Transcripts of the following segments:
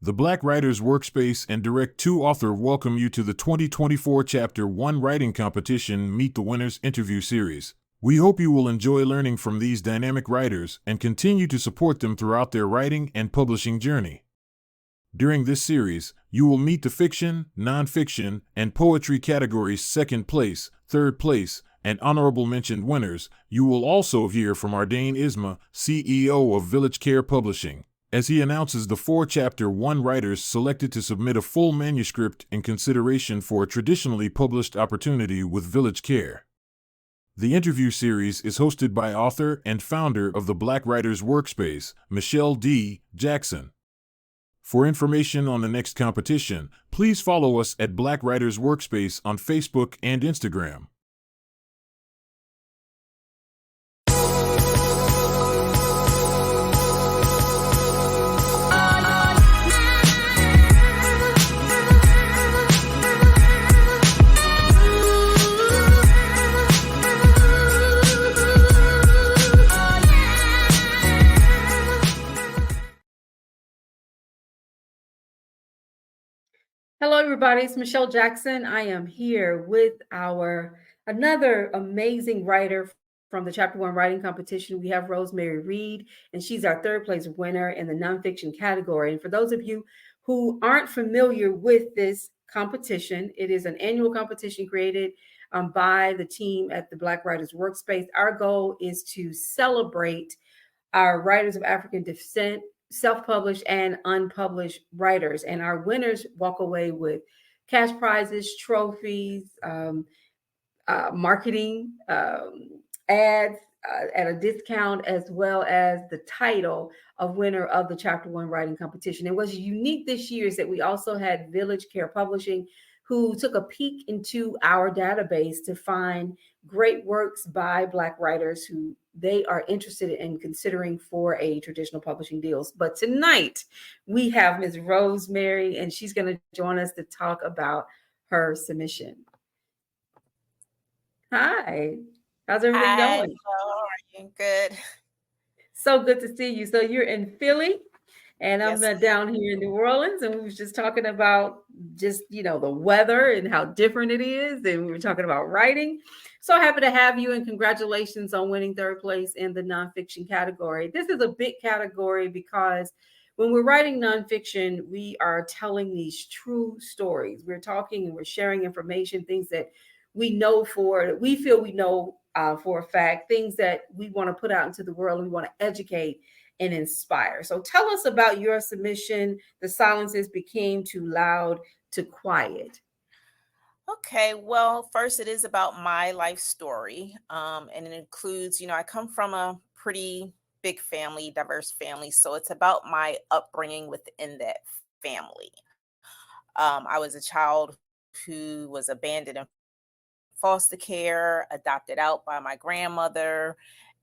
The Black Writers Workspace and Direct 2 author welcome you to the 2024 Chapter 1 Writing Competition Meet the Winners interview series. We hope you will enjoy learning from these dynamic writers and continue to support them throughout their writing and publishing journey. During this series, you will meet the fiction, nonfiction, and poetry categories' second place, third place, and honorable mention winners. You will also hear from Ardane Isma, CEO of Village Care Publishing, as he announces the 4 Chapter 1 writers selected to submit a full manuscript in consideration for a traditionally published opportunity with Village Care. The interview series is hosted by author and founder of the Black Writers Workspace, Michelle D. Jackson. For information on the next competition, please follow us at Black Writers Workspace on Facebook and Instagram. Hello, everybody. It's Michelle Jackson. I am here with another amazing writer from the Chapter 1 writing competition. We have Rosemarie Reid, and she's our third place winner in the nonfiction category. And for those of you who aren't familiar with this competition, it is an annual competition created by the team at the Black Writers Workspace. Our goal is to celebrate our writers of African descent, self-published and unpublished writers. And our winners walk away with cash prizes, trophies, marketing, ads at a discount, as well as the title of winner of the Chapter 1 writing competition. And what's unique this year is that we also had Village Care Publishing, who took a peek into our database to find great works by Black writers who they are interested in considering for a traditional publishing deals. But tonight we have Ms. Rosemarie, and she's going to join us to talk about her submission. Hi, how's everything going? How are you? Good. So good to see you. So you're in Philly, and I'm down here in New Orleans, and we was just talking about the weather and how different it is, and we were talking about writing. So happy to have you, and congratulations on winning third place in the nonfiction category. This is a big category because when we're writing nonfiction, we are telling these true stories. We're talking and we're sharing information, things that we know we feel we know for a fact, things that we want to put out into the world, and we want to educate and inspire. So tell us about your submission, The Silences Became Too Loud to Quiet. Okay, well, first it is about my life story, and it includes, I come from a pretty big family, diverse family, so it's about my upbringing within that family. I was a child who was abandoned in foster care, adopted out by my grandmother,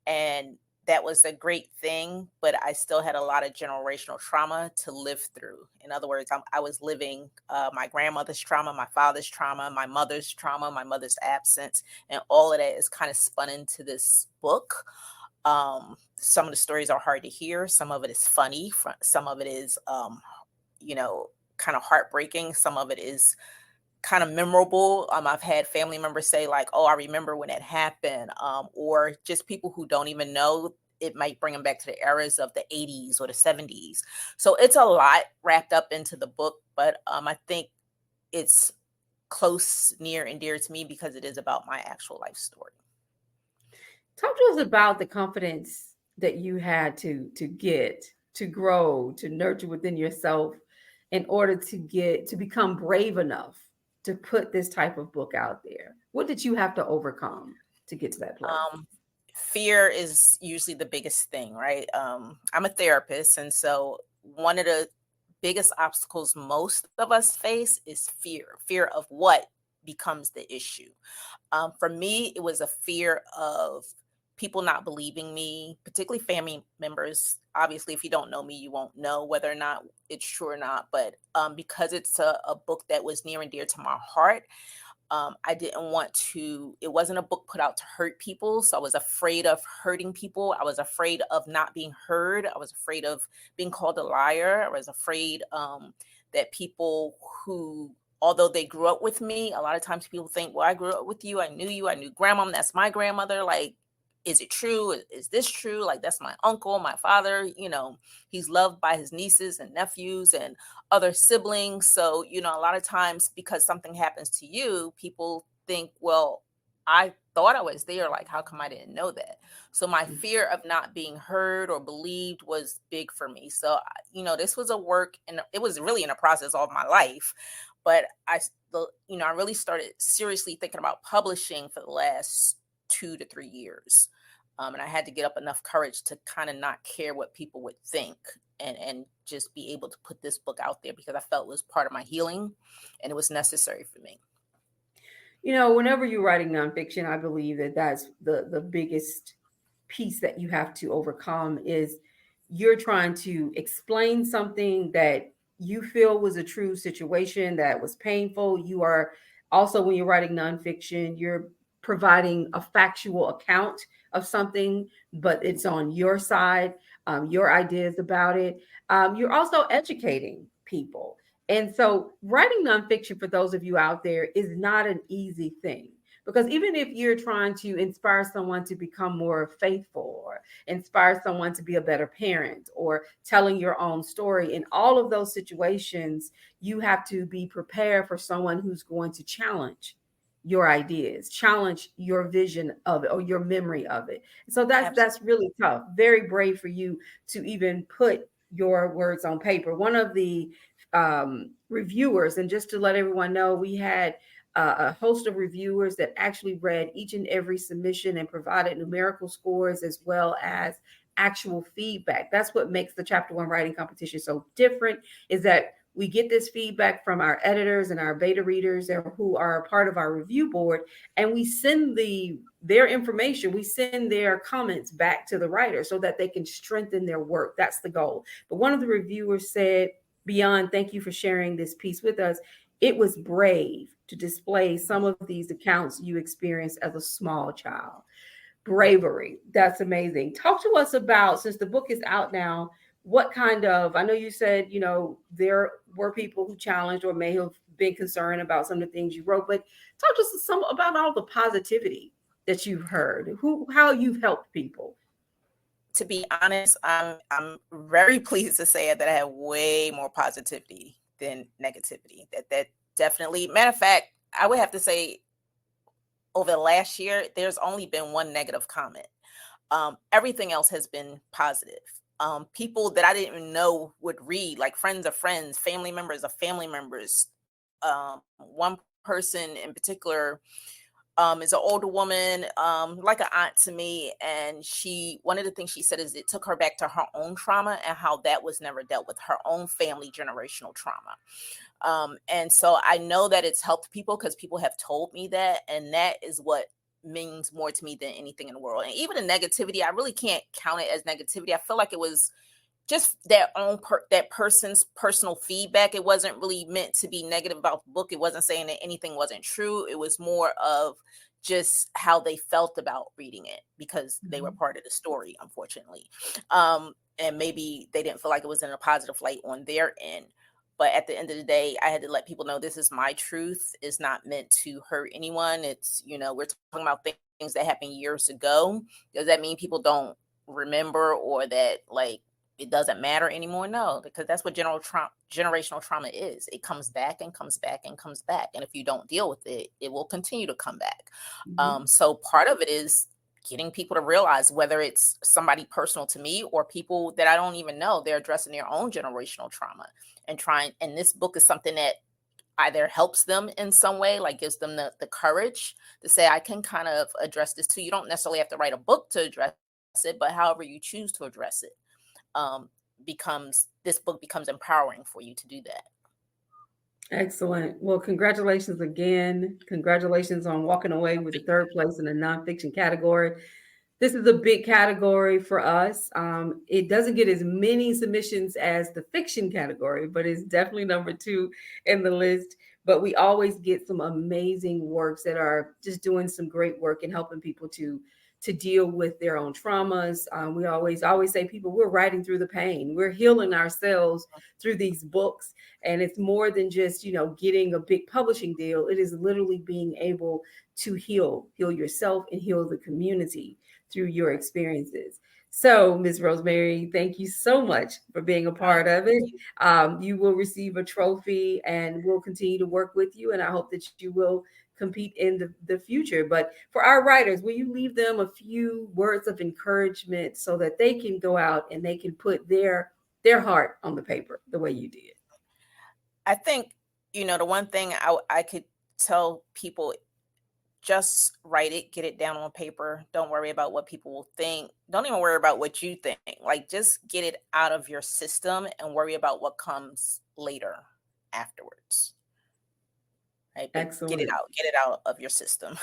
and that was a great thing, but I still had a lot of generational trauma to live through. In other words, I was living my grandmother's trauma, my father's trauma, my mother's absence, and all of that is kind of spun into this book. Some of the stories are hard to hear. Some of it is funny. Some of it is, kind of heartbreaking. Some of it is kind of memorable. I've had family members say like, oh, I remember when it happened, or just people who don't even know, it might bring them back to the eras of the 80s or the 70s. So it's a lot wrapped up into the book, but I think it's close, near and dear to me because it is about my actual life story. Talk to us about the confidence that you had to get, to grow, to nurture within yourself in order to become brave enough to put this type of book out there. What did you have to overcome to get to that place? Fear is usually the biggest thing, right? I'm a therapist, and so one of the biggest obstacles most of us face is fear of what becomes the issue. For me, it was a fear of people not believing me, particularly family members. Obviously, if you don't know me, you won't know whether or not it's true or not. But because it's a book that was near and dear to my heart, I didn't want to, it wasn't a book put out to hurt people. So I was afraid of hurting people. I was afraid of not being heard. I was afraid of being called a liar. I was afraid that people who, although they grew up with me, a lot of times people think, well, I grew up with you. I knew grandma. That's my grandmother. Like, is it true? Is this true? Like, that's my uncle, my father, he's loved by his nieces and nephews and other siblings. So, a lot of times because something happens to you, people think, well, I thought I was there. Like, how come I didn't know that? So my fear of not being heard or believed was big for me. So, this was a work, and it was really in a process all of my life. But I really started seriously thinking about publishing for the last 2 to 3 years. And I had to get up enough courage to kind of not care what people would think and just be able to put this book out there because I felt it was part of my healing and it was necessary for me. Whenever you're writing nonfiction, I believe that that's the biggest piece that you have to overcome is you're trying to explain something that you feel was a true situation that was painful. You are also, when you're writing nonfiction, you're providing a factual account of something, but it's on your side, your ideas about it. You're also educating people. And so writing nonfiction for those of you out there is not an easy thing. Because even if you're trying to inspire someone to become more faithful or inspire someone to be a better parent or telling your own story, in all of those situations, you have to be prepared for someone who's going to challenge your ideas, challenge your vision of it or your memory of it. So that's really tough. Very brave for you to even put your words on paper. One of the reviewers, and just to let everyone know, we had a host of reviewers that actually read each and every submission and provided numerical scores as well as actual feedback. That's what makes the Chapter 1 writing competition so different, is that we get this feedback from our editors and our beta readers who are a part of our review board, and we send their information, we send their comments back to the writer so that they can strengthen their work. That's the goal. But one of the reviewers said, "Beyond, thank you for sharing this piece with us. It was brave to display some of these accounts you experienced as a small child." Bravery. That's amazing. Talk to us about, since the book is out now, what kind of, I know you said, there were people who challenged or may have been concerned about some of the things you wrote, but talk to us some about all the positivity that you've heard, how you've helped people. To be honest, I'm very pleased to say that I have way more positivity than negativity. That definitely, matter of fact, I would have to say over the last year, there's only been one negative comment. Everything else has been positive. People that I didn't even know would read, like friends of friends, family members of family members. One person in particular is an older woman, like an aunt to me. And one of the things she said is it took her back to her own trauma and how that was never dealt with, her own family generational trauma. And so I know that it's helped people because people have told me that, and that is what means more to me than anything in the world. And even the negativity, I really can't count it as negativity. I feel like it was just their own that person's personal feedback. It wasn't really meant to be negative about the book. It wasn't saying that anything wasn't true. It was more of just how they felt about reading it because they were part of the story, unfortunately. And maybe they didn't feel like it was in a positive light on their end. But at the end of the day, I had to let people know this is my truth. It's not meant to hurt anyone. It's, we're talking about things that happened years ago. Does that mean people don't remember or that like it doesn't matter anymore? No, because that's what generational trauma is. It comes back and comes back and comes back. And if you don't deal with it, it will continue to come back. So part of it is getting people to realize, whether it's somebody personal to me or people that I don't even know, they're addressing their own generational trauma and this book is something that either helps them in some way, like gives them the courage to say, I can kind of address this too. You don't necessarily have to write a book to address it, but however you choose to address it, this book becomes empowering for you to do that. Excellent. Well, congratulations again. Congratulations on walking away with the third place in the nonfiction category. This is a big category for us. It doesn't get as many submissions as the fiction category, but it's definitely number 2 in the list. but we always get some amazing works that are just doing some great work and helping people to deal with their own traumas. We always say, people, we're writing through the pain. We're healing ourselves through these books. And it's more than just, getting a big publishing deal. It is literally being able to heal yourself and heal the community through your experiences. So, Ms. Rosemarie, thank you so much for being a part of it. You will receive a trophy, and we'll continue to work with you. And I hope that you will compete in the future. But for our writers, will you leave them a few words of encouragement so that they can go out and they can put their heart on the paper the way you did? I think, the one thing I could tell people, just write it, get it down on paper. Don't worry about what people will think. Don't even worry about what you think. Like, just get it out of your system and worry about what comes later afterwards. Right? But Excellent. Get it out of your system.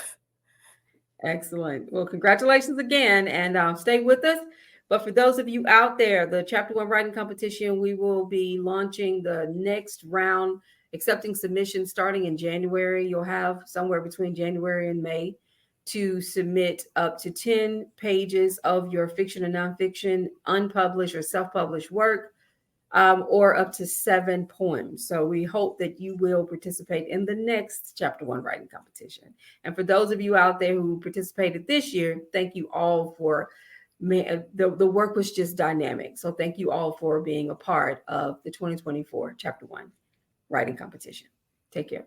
Excellent. Well, congratulations again, and stay with us. But for those of you out there, the Chapter 1 writing competition, we will be launching the next round, accepting submissions starting in January. You'll have somewhere between January and May to submit up to 10 pages of your fiction and nonfiction, unpublished or self-published work, or up to 7 poems. So we hope that you will participate in the next Chapter 1 writing competition. And for those of you out there who participated this year, thank you all for the work was just dynamic. So thank you all for being a part of the 2024 Chapter 1 writing competition. Take care.